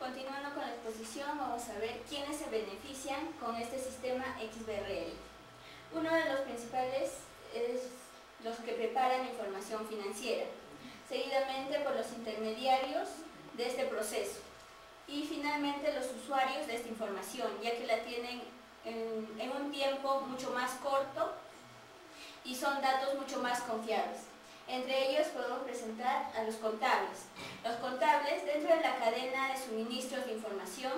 Continuando con la exposición, vamos a ver quiénes se benefician con este sistema XBRL. Uno de los principales es los que preparan información financiera, seguidamente por los intermediarios de este proceso y finalmente los usuarios de esta información, ya que la tienen en un tiempo mucho más corto y son datos mucho más confiables. Entre ellos podemos presentar a los contables. Los contables, dentro de la cadena de suministros de información,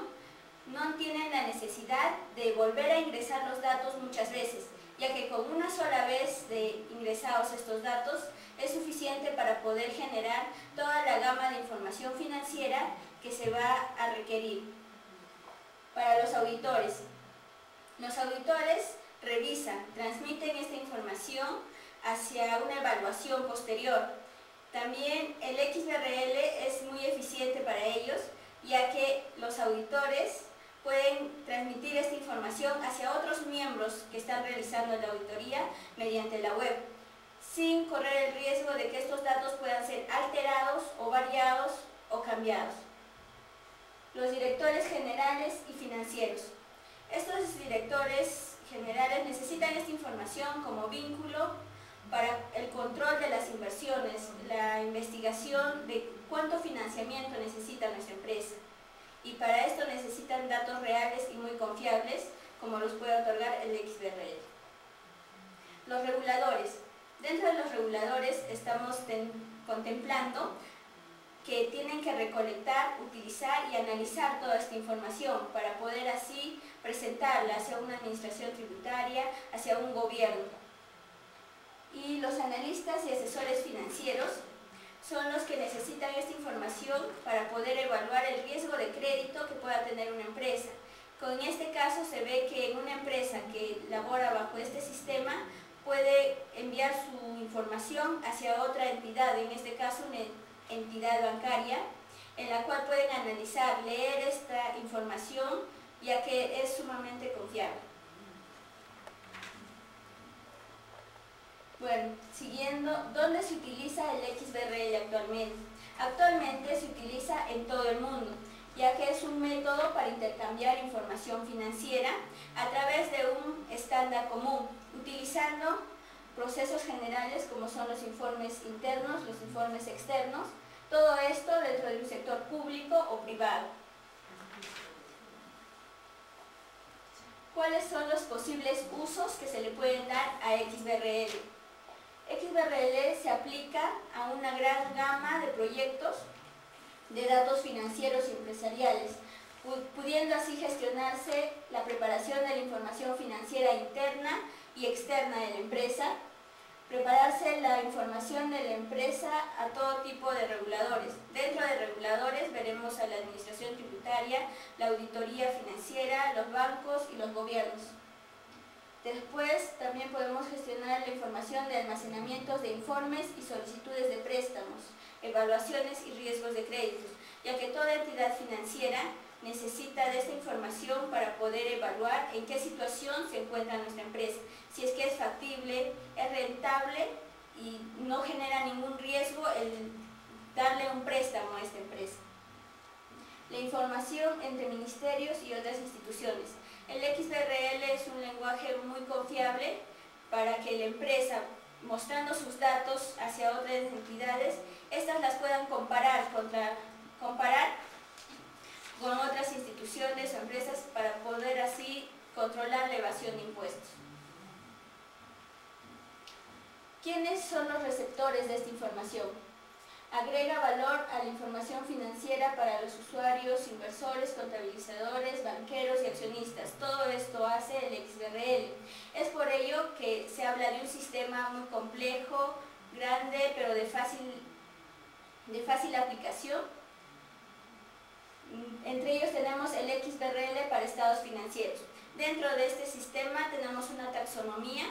no tienen la necesidad de volver a ingresar los datos muchas veces, ya que con una sola vez de ingresados estos datos es suficiente para poder generar toda la gama de información financiera que se va a requerir. Para los auditores revisan, transmiten esta información hacia una evaluación posterior. También el XBRL es muy eficiente para ellos, ya que los auditores pueden transmitir esta información hacia otros miembros que están realizando la auditoría mediante la web, sin correr el riesgo de que estos datos puedan ser alterados o variados o cambiados. Los directores generales y financieros. Estos directores generales necesitan esta información como vínculo para el control de las inversiones, la investigación de cuánto financiamiento necesita nuestra empresa. Y para esto necesitan datos reales y muy confiables, como los puede otorgar el XBRL. Los reguladores. Dentro de los reguladores estamos contemplando que tienen que recolectar, utilizar y analizar toda esta información para poder así presentarla hacia una administración tributaria, hacia un gobierno. Y los analistas y asesores financieros son los que necesitan esta información para poder evaluar el riesgo de crédito que pueda tener una empresa. Con este caso se ve que una empresa que labora bajo este sistema puede enviar su información hacia otra entidad, en este caso una entidad bancaria, en la cual pueden analizar, leer esta información, ya que es sumamente confiable. Bueno, siguiendo, ¿dónde se utiliza el XBRL actualmente? Actualmente se utiliza en todo el mundo, ya que es un método para intercambiar información financiera a través de un estándar común, utilizando procesos generales como son los informes internos, los informes externos, todo esto dentro de un sector público o privado. ¿Cuáles son los posibles usos que se le pueden dar a XBRL? XBRL se aplica a una gran gama de proyectos de datos financieros y empresariales, pudiendo así gestionarse la preparación de la información financiera interna y externa de la empresa, prepararse la información de la empresa a todo tipo de reguladores. Dentro de reguladores veremos a la administración tributaria, la auditoría financiera, los bancos y los gobiernos. Después también podemos gestionar la información de almacenamientos de informes y solicitudes de préstamos, evaluaciones y riesgos de créditos, ya que toda entidad financiera necesita de esta información para poder evaluar en qué situación se encuentra nuestra empresa, si es que es factible, es rentable y no genera ningún riesgo el darle un préstamo a esta empresa. La información entre ministerios y otras instituciones. El XBRL es un lenguaje muy confiable para que la empresa, mostrando sus datos hacia otras entidades, estas las puedan comparar con otras instituciones o empresas para poder así controlar la evasión de impuestos. ¿Quiénes son los receptores de esta información? Agrega valor a la información financiera para los usuarios, inversores, contabilizadores, banqueros y accionistas. Todo esto hace el XBRL. Es por ello que se habla de un sistema muy complejo, grande, pero de fácil aplicación. Entre ellos tenemos el XBRL para estados financieros. Dentro de este sistema tenemos una taxonomía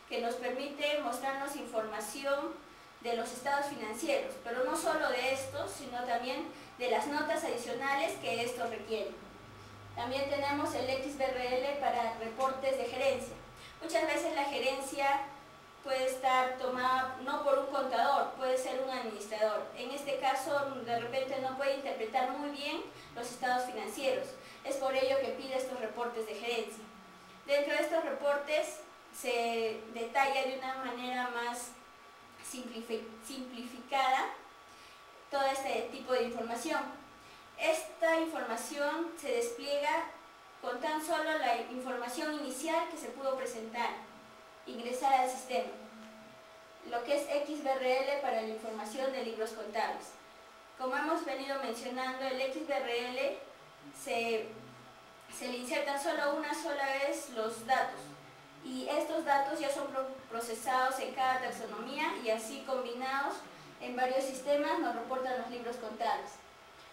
que nos permite mostrarnos información de los estados financieros, pero no solo de estos, sino también de las notas adicionales que estos requieren. También tenemos el XBRL para reportes de gerencia. Muchas veces la gerencia puede estar tomada no por un contador, puede ser un administrador. En este caso, de repente no puede interpretar muy bien los estados financieros. Es por ello que pide estos reportes de gerencia. Dentro de estos reportes se detalla de una manera más simplificada todo este tipo de información. Esta información se despliega con tan solo la información inicial que se pudo presentar, ingresar al sistema, lo que es XBRL para la información de libros contables. Como hemos venido mencionando, el XBRL se le insertan solo una sola vez los datos, y estos datos ya son procesados en cada taxonomía y así combinados en varios sistemas nos reportan los libros contables.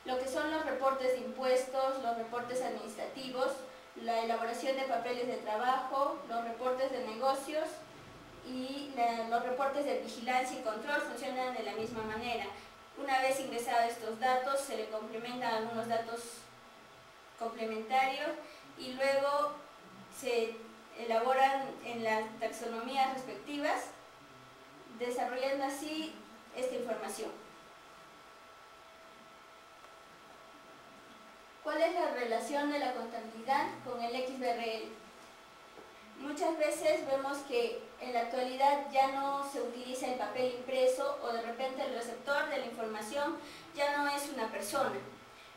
Lo que son los reportes de impuestos, los reportes administrativos, la elaboración de papeles de trabajo, los reportes de negocios y los reportes de vigilancia y control funcionan de la misma manera. Una vez ingresados estos datos, se le complementan algunos datos complementarios y luego se elaboran en las taxonomías respectivas, desarrollando así esta información. ¿Cuál es la relación de la contabilidad con el XBRL? Muchas veces vemos que en la actualidad ya no se utiliza el papel impreso o de repente el receptor de la información ya no es una persona.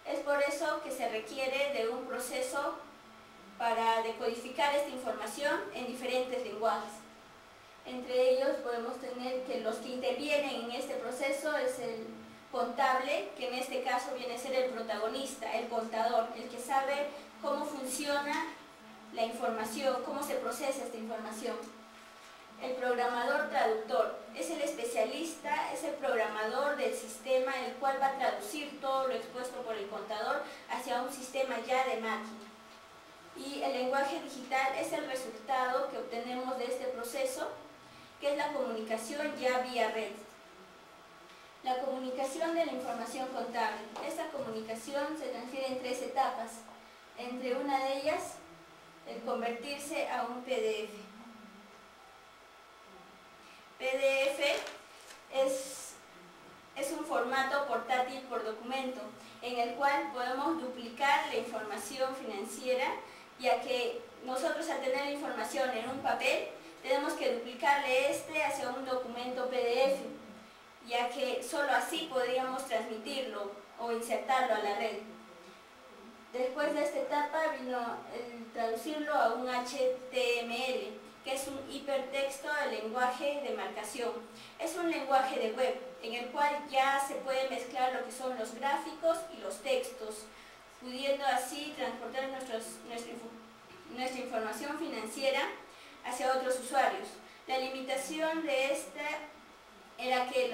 Es por eso que se requiere de un proceso para decodificar esta información en diferentes lenguajes. Entre ellos podemos tener que los que intervienen en este proceso es el contable, que en este caso viene a ser el protagonista, el contador, el que sabe cómo funciona la información, cómo se procesa esta información. El programador traductor es el especialista, es el programador del sistema, el cual va a traducir todo lo expuesto por el contador hacia un sistema ya de máquina. Y el lenguaje digital es el resultado que obtenemos de este proceso, que es la comunicación ya vía red. La comunicación de la información contable. Esta comunicación se transfiere en 3 etapas. Entre una de ellas, el convertirse a un PDF. PDF es un formato portátil por documento, en el cual podemos duplicar la información financiera, ya que nosotros al tener la información en un papel, tenemos que duplicarle hacia un documento PDF, ya que solo así podríamos transmitirlo o insertarlo a la red. Después de esta etapa vino el traducirlo a un HTML, que es un hipertexto de lenguaje de marcación. Es un lenguaje de web, en el cual ya se puede mezclar lo que son los gráficos y los textos, pudiendo así transportar nuestra información financiera hacia otros usuarios. La limitación de esta era que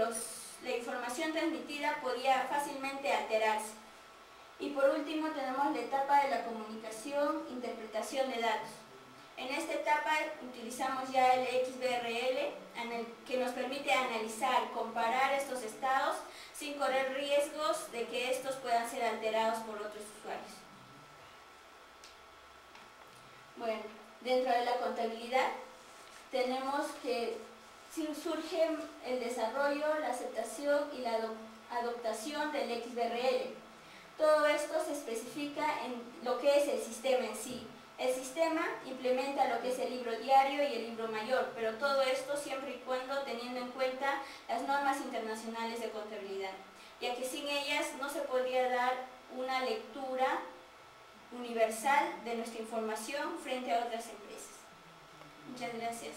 la información transmitida podía fácilmente alterarse. Y por último tenemos la etapa de la comunicación, interpretación de datos. En esta etapa utilizamos ya el XBRL, que nos permite analizar, comparar estos estados sin correr riesgos de que estos puedan ser alterados por otros usuarios. Bueno, dentro de la contabilidad tenemos que surge el desarrollo, la aceptación y la adoptación del XBRL. Todo esto se especifica en lo que es el sistema en sí. El sistema implementa lo que es el libro diario y el libro mayor, pero todo esto siempre y cuando teniendo en cuenta las normas internacionales de contabilidad, ya que sin ellas no se podría dar una lectura universal de nuestra información frente a otras empresas. Muchas gracias.